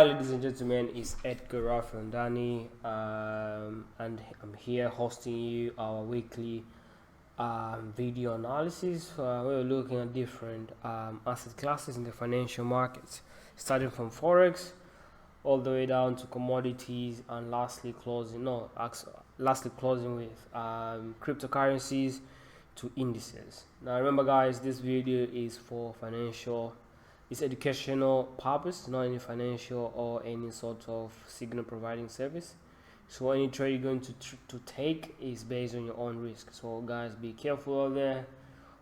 Hi, ladies and gentlemen, it's Edgar Rafondani, and I'm here hosting you our weekly video analysis. We're looking at different asset classes in the financial markets, starting from Forex all the way down to commodities, and lastly closing with cryptocurrencies to indices. Now remember guys, this video is for financial, it's educational purpose, not any financial or any sort of signal providing service. So any trade you're going to take is based on your own risk. So guys, be careful out there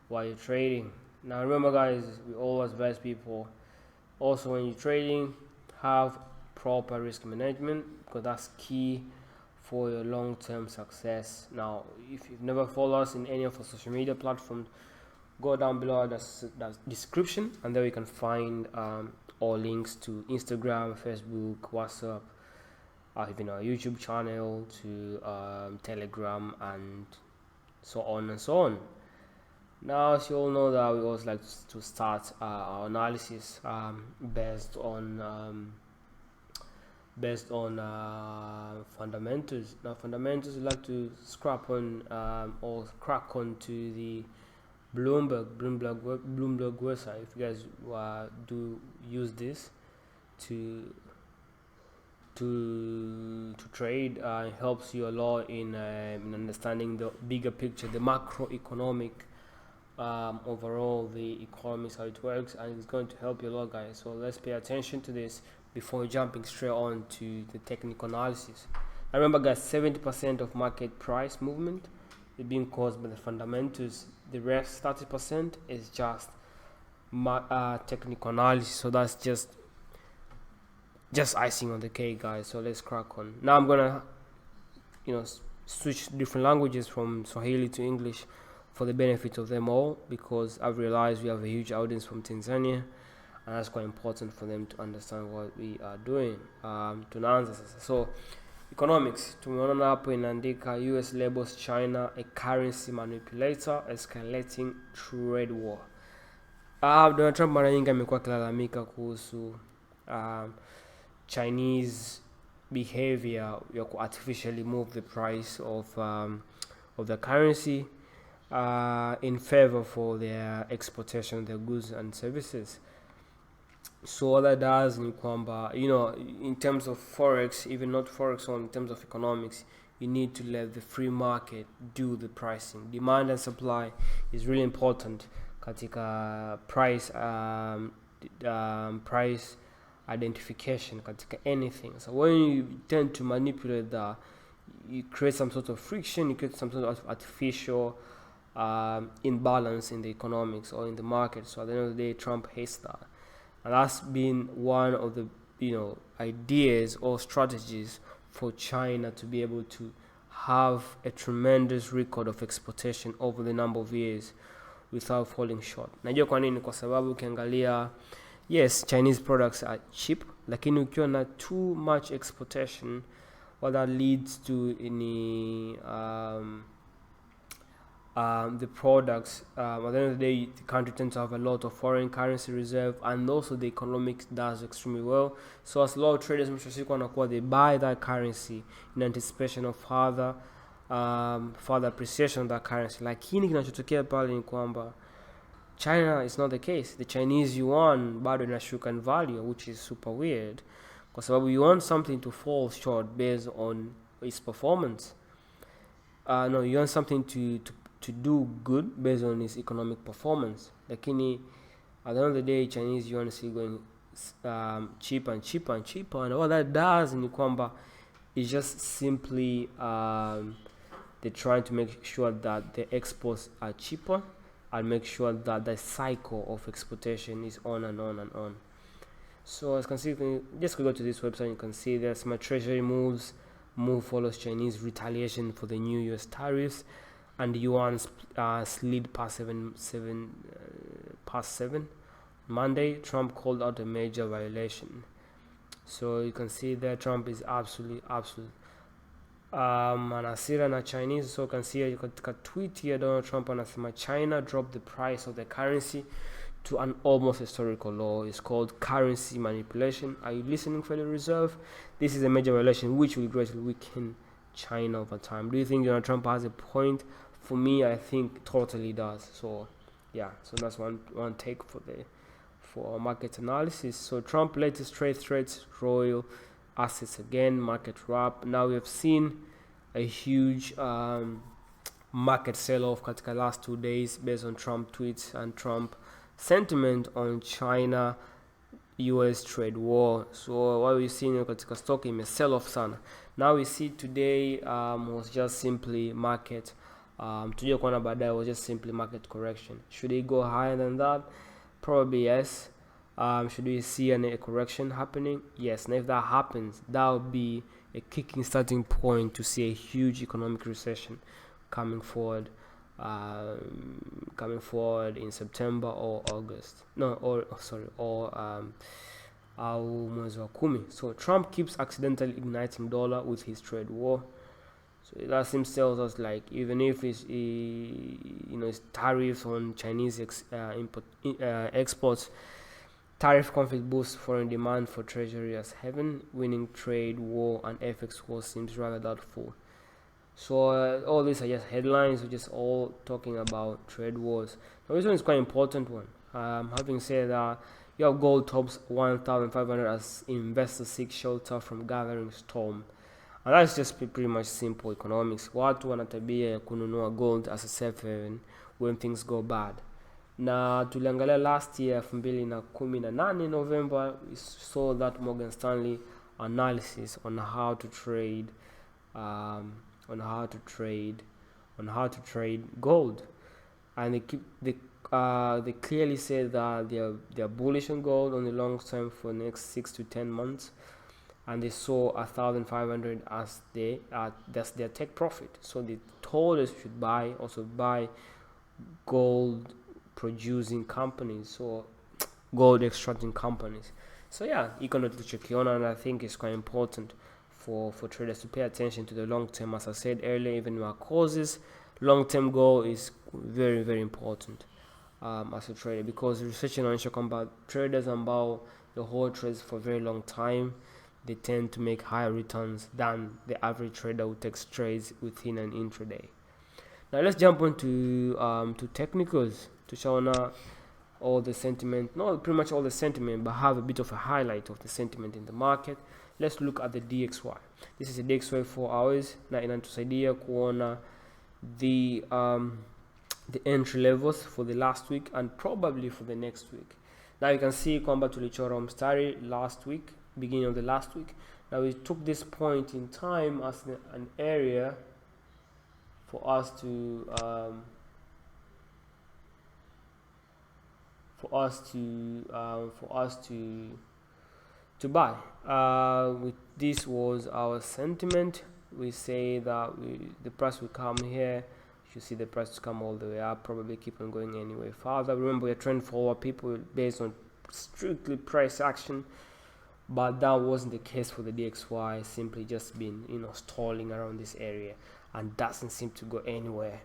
while you're trading. Now remember guys, we always advise people also when you're trading, have proper risk management, because that's key for your long-term success. Now if you've never followed us in any of our social media platforms, go down below the description, and there you can find all links to Instagram, Facebook, WhatsApp, even our YouTube channel, to Telegram, and so on and so on. Now, as you all know, that we always like to start our analysis based on fundamentals. Now, fundamentals, we like to scrap on or crack on to the Bloomberg website. If you guys do use this to trade, it helps you a lot in understanding the bigger picture, the macroeconomic overall, the economy, how it works, and it's going to help you a lot, guys. So let's pay attention to this before jumping straight on to the technical analysis. Now remember guys, 70% of market price movement is being caused by the fundamentals. The rest 30% is just technical analysis. So that's just icing on the cake, guys. So let's crack on. Now I'm gonna switch different languages from Swahili to English for the benefit of them all, because I've realized we have a huge audience from Tanzania, and that's quite important for them to understand what we are doing. Tunaanza sasa. So economics, tumeona hapo inaandika US labels China a currency manipulator escalating trade war. Donald Trump mara nyingi amekuwa akilalamika kuhusu Chinese behavior ya ku artificially move the price of the currency in favor for their exportation of their goods and services. So what that does ni kwamba, in terms of Forex, even not Forex, in terms of economics, you need to let the free market do the pricing. Demand and supply is really important katika price identification katika anything. So when you tend to manipulate that, you create some sort of friction, you create some sort of artificial imbalance in the economics or in the market. So at the end of the day, Trump hates that. And that's been one of the ideas or strategies for China to be able to have a tremendous record of exportation over the number of years without falling short. Najua kwa nini? Kwa sababu ukiangalia, yes, Chinese products are cheap, lakini ukiwa na too much exportation, what that leads to the products, at the end of the day, the country tends to have a lot of foreign currency reserve, and also the economics does extremely well. So as a lot of traders, they buy that currency in anticipation of further appreciation of that currency. Lakini kinachotokea pale ni kwamba China is not the case. The Chinese yuan bado inashuka in value, which is super weird, kwa sababu you want something to fall short based on its performance. No, you want something to do good based on its economic performance. Lakini at the end of the day, Chinese yuan is still going cheaper and cheaper and cheaper, and what that does ni kwamba is just simply they're trying to make sure that the exports are cheaper and make sure that the cycle of exportation is on and on and on. So as you can see, just go to this website, you can see there's my treasury move follows Chinese retaliation for the new US tariffs, and yuan slid past 7 Monday. Trump called out a major violation. So you can see there Trump is absolute anasira na Chinese. So you can see katika tweet here, Donald Trump anasema China dropped the price of the currency to an almost historical low. It's called currency manipulation. Are you listening, Federal Reserve? This is a major violation which will greatly weaken China over time. Do you think Donald Trump has a point? For me, I think totally does. So yeah, so that's one take for our market analysis. So Trump latest trade threats royal assets again, market wrap. Now we have seen a huge market sell-off katika last 2 days based on Trump tweets and Trump sentiment on China US trade war. So what we see katika stock sell off sana. Now we see today was just simply market today kuona baadaye was just simply market correction. Should it go higher than that? Probably yes. Should we see a correction happening? Yes. And if that happens, that will be a kicking starting point to see a huge economic recession coming forward in September or August. Mwezi wa kumi. So Trump keeps accidentally igniting dollar with his trade war. So that seems tells us like even if it's it's tariffs on Chinese exports, tariff conflict boosts foreign demand for treasury as heaven. Winning trade war and FX war seems rather doubtful. So all these are just headlines. We're just all talking about trade wars. Now this one is quite an important one. Having said that, you have gold tops 1,500 as investors seek shelter from gathering storm. And that's just pretty much simple economics. Watu wana tabia ya kununua gold as a safe haven when things go bad. Na tuliangalia last year 2018 November, we saw that Morgan Stanley analysis on how to trade gold, and they clearly said that they're bullish on gold on the long term for the next 6 to 10 months, and they saw 1,500 as that's their take profit. So they told us we should buy gold producing companies, so gold extracting companies. So yeah, economic tulichokiona, and I think it's quite important for traders to pay attention to the long term. As I said earlier, even in our courses, long term goal is very, very important as a trader, because research inaonyesha kwamba traders ambao the hold trades for a very long time, they tend to make higher returns than the average trader who takes trades within an intraday. Now let's jump on to technicals to show all the sentiment, not pretty much all the sentiment, but have a bit of a highlight of the sentiment in the market. Let's look at the DXY. This is a DXY 4 hours na inatusaidia kuona the entry levels for the last week and probably for the next week. Now you can see kwamba tulichora mstari last week, beginning of the last week. Now we took this point in time as an area for us to buy. This was our sentiment. We say that the price will come here. You see the price to come all the way up, probably keep on going anyway further. Remember, we're trend forward people based on strictly price action, but that wasn't the case for the DXY. Simply just been stalling around this area and doesn't seem to go anywhere.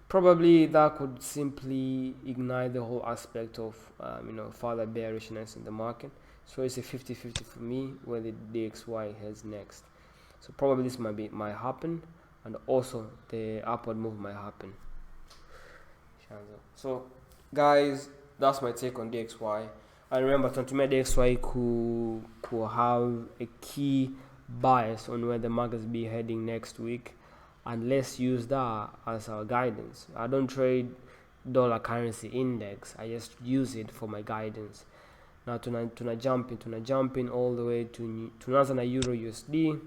Probably that could simply ignite the whole aspect of further bearishness in the market. So it's a 50-50 for me where the DXY heads next. So probably this might happen, and also the upward move might happen. So guys, that's my take on DXY. And remember, tunatumia DXY could have a key bias on where the markets be heading next week, and let's use that as our guidance. I don't trade dollar currency index, I just use it for my guidance. Now tuna jump in all the way to tunaanza na Euro USD.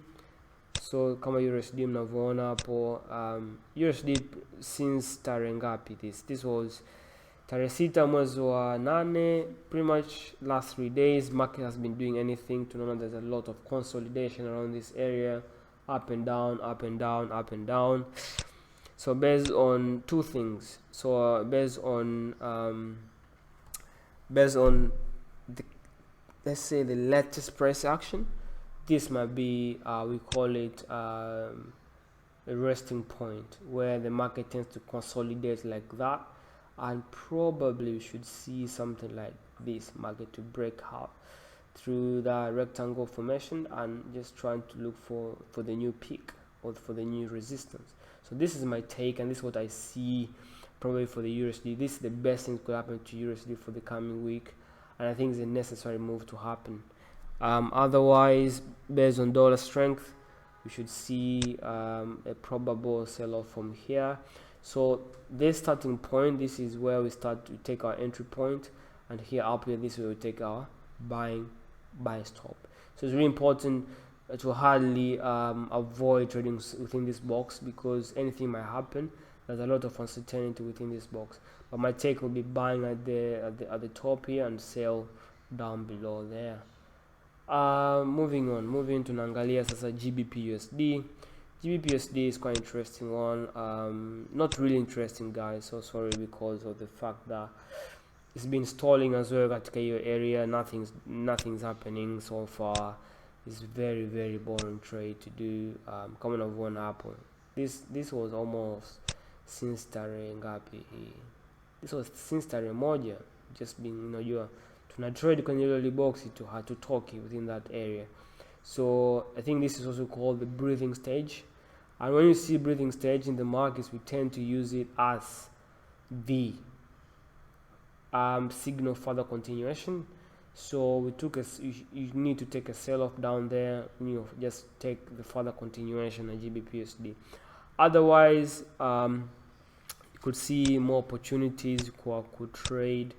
So kama USD mnavyoona hapo, USD since tarehe ngapi this was tarehe 6 mwezi wa 8, pretty much last 3 days market has been doing anything. Tunaona there's a lot of consolidation around this area, up and down, up and down, up and down. So based on two things, so based on the, let's say, the latest price action, this might be we call it a resting point where the market tends to consolidate like that, and probably we should see something like this market to break out through the rectangle formation and just trying to look for the new peak or for the new resistance. So this is my take, and this is what I see probably for the USD. This is the best thing that could happen to USD for the coming week, and I think it's a necessary move to happen. Otherwise, based on dollar strength, we should see a probable sell-off from here. So this starting point, this is where we start to take our entry point, and here up here, this is where we take our buy stop. So it's really important to hardly avoid trading within this box, because anything might happen. There's a lot of uncertainty within this box, but my take will be buying at the top here and sell down below there. Moving to naangalia sasa GBPUSD. GBPUSD is quite interesting one. Not really interesting, guys, so sorry, because of the fact that it's been stalling as well katika hiyo area. Nothing's happening so far. It's very, very boring trade to do. Kama unavyoona hapo, this was almost since tarehe ngapi hii? This was since tarehe moja, just being, unajua tuna trade kwenye ile box to hatutoki within that area. So I think this is also called the breathing stage, and when you see breathing stage in the markets, we tend to use it as the signal further continuation. So we took you need to take a sell-off down there, just take the further continuation at GBPUSD. Otherwise, you could see more opportunities kwa trade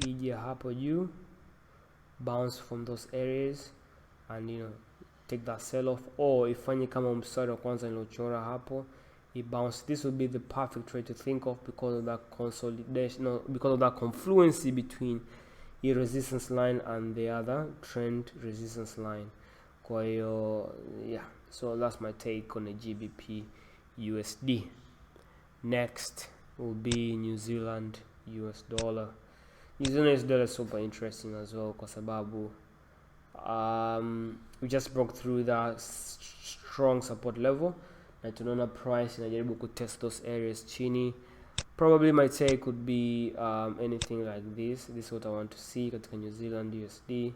ije hapo juu, bounce from those areas and take that sell-off, or ifanye kama mstari wa kwanza niliochora hapo, it bounce. This would be the perfect trade to think of because of that consolidation, because of that confluence between the resistance line and the other trend resistance line. Kwa hiyo, yeah, so that's my take on the GBP USD. Next will be New Zealand US dollar. New Zealand US dollar is super interesting as well kwa sababu we just broke through that strong support level na tunaona price inajaribu kutest those areas chini. Probably my take could be anything like this. This is what I want to see katika New Zealand USD.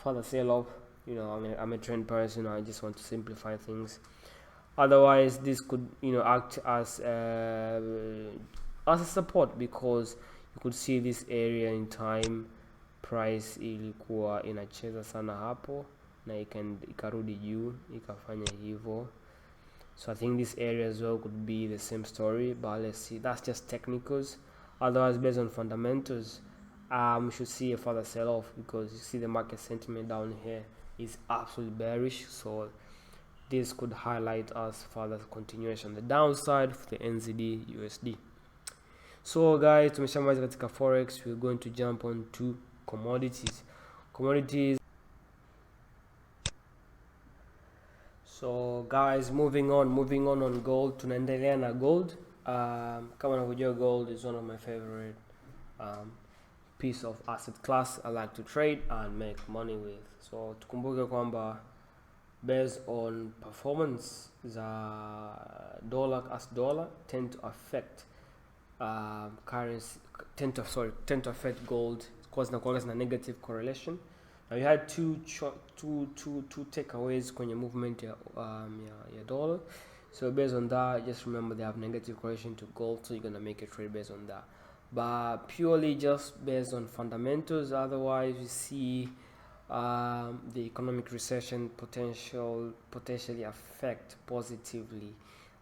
Further sell off, I'm a trend person, I just want to simplify things. Otherwise, this could act as a support, because you could see this area in time price ilikuwa inacheza sana hapo na ikarudi juu ikafanya hivyo. So I think this area as well could be the same story, but let's see. That's just technicals. Otherwise, based on fundamentals, we should see a further sell-off, because you see the market sentiment down here is absolutely bearish. So this could highlight us further continuation the downside for the NZDUSD. So guys, tumeshamaliza katika forex. We're going to jump on to commodities. So guys, moving on gold. Tunaendelea na gold. Kama unavyojua, gold is one of my favorite piece of asset class I like to trade and make money with. So tukumbuke kwamba based on performance za dollar tend to affect currency, tend to affect gold, because na negative correlation. Now you had two takeaways kwenye movement ya dollar. So based on that, just remember they have negative correlation to gold, so you're gonna make a trade based on that. But purely just based on fundamentals, otherwise you see the economic recession potentially affect positively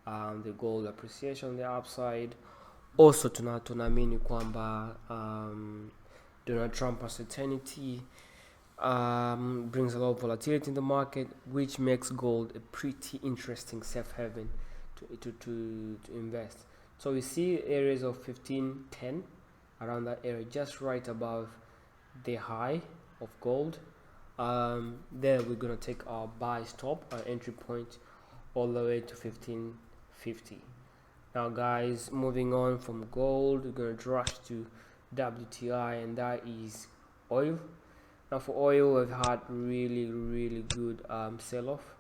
the gold appreciation on the upside. Also tunaamini kwamba Donald Trump uncertainty brings a lot of volatility in the market, which makes gold a pretty interesting safe haven to invest. So we see areas of 1510 around that area, just right above the high of gold. There we're gonna take our buy stop, our entry point, all the way to 1550. Now guys, moving on from gold, we're gonna rush to WTI, and that is oil. Now for oil, we've had really good sell-off,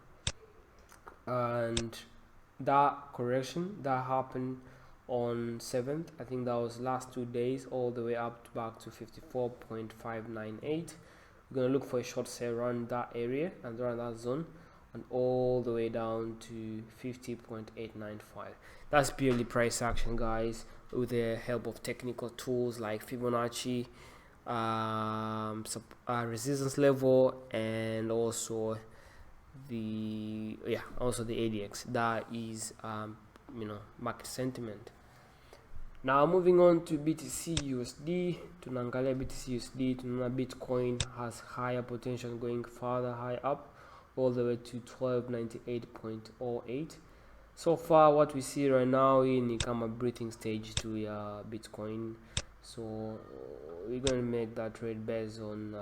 and that correction that happened on 7th. I think that was last 2 days, all the way up to back to 54.598. We're gonna look for a short sale around that area and around that zone, and all the way down to 50.895. That's purely price action, guys, with the help of technical tools like Fibonacci, resistance level, and also the ADX. That is market sentiment. Now moving on to BTC USD, tunaangalia BTC USD, tunaona Bitcoin has higher potential going further high up, all the way to 1298.08. So far what we see right now in kama breathing stage to Bitcoin, so we're going to make that trade based on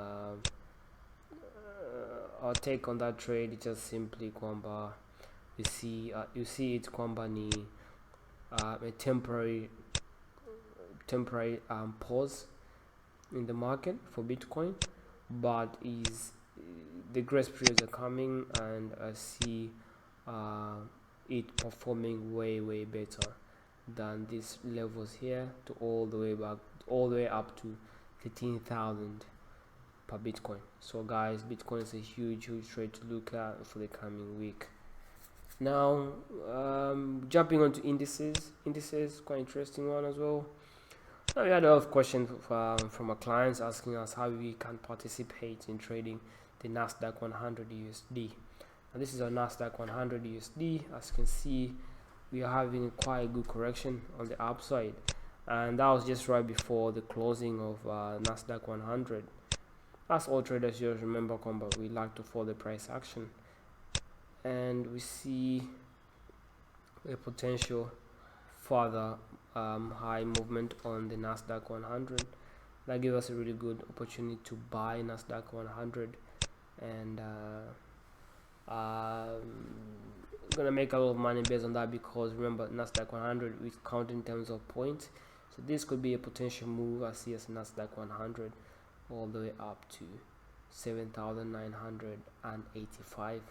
our take on that trade. It's just simply kwamba you see it kwamba ni a temporary pause in the market for Bitcoin, but the grace periods are coming, and I see it performing way better than these levels here, to all the way up to 13,000 per Bitcoin. So guys, Bitcoin is a huge trade to look at for the coming week. Now jumping onto indices, quite interesting one as well. Now we had a lot of questions from our clients asking us how we can participate in trading the Nasdaq 100 USD. And this is our Nasdaq 100 USD. As you can see, we are having quite a good correction on the upside, and that was just right before the closing of Nasdaq 100. As all traders, you remember, we like to follow the price action, and we see a potential further high movement on the Nasdaq 100. That gives us a really good opportunity to buy Nasdaq 100, and gonna make a lot of money based on that, because remember, Nasdaq 100 we count in terms of points, so this could be a potential move. I see as Nasdaq 100 all the way up to 7,985.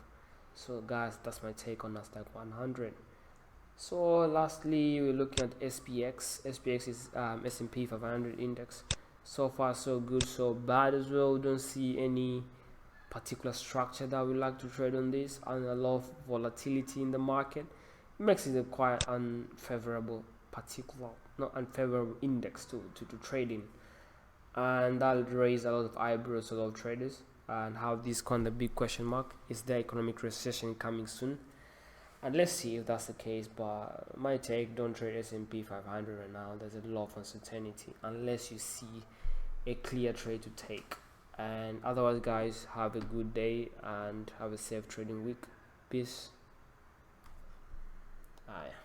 So guys, that's my take on Nasdaq 100. So lastly, we're looking at SPX. SPX is S&P 500 index. So far so good, so bad as well. We don't see any particular structure that we like to trade on this, and a lot of volatility in the market. It makes it a quite unfavorable index to trade in, and that'll raise a lot of eyebrows to a lot of traders, and have this kind of big question mark: is there economic recession coming soon? And let's see if that's the case. But my take, don't trade S&P 500 right now. There's a lot of uncertainty unless you see a clear trade to take. And otherwise, guys, have a good day and have a safe trading week. Peace.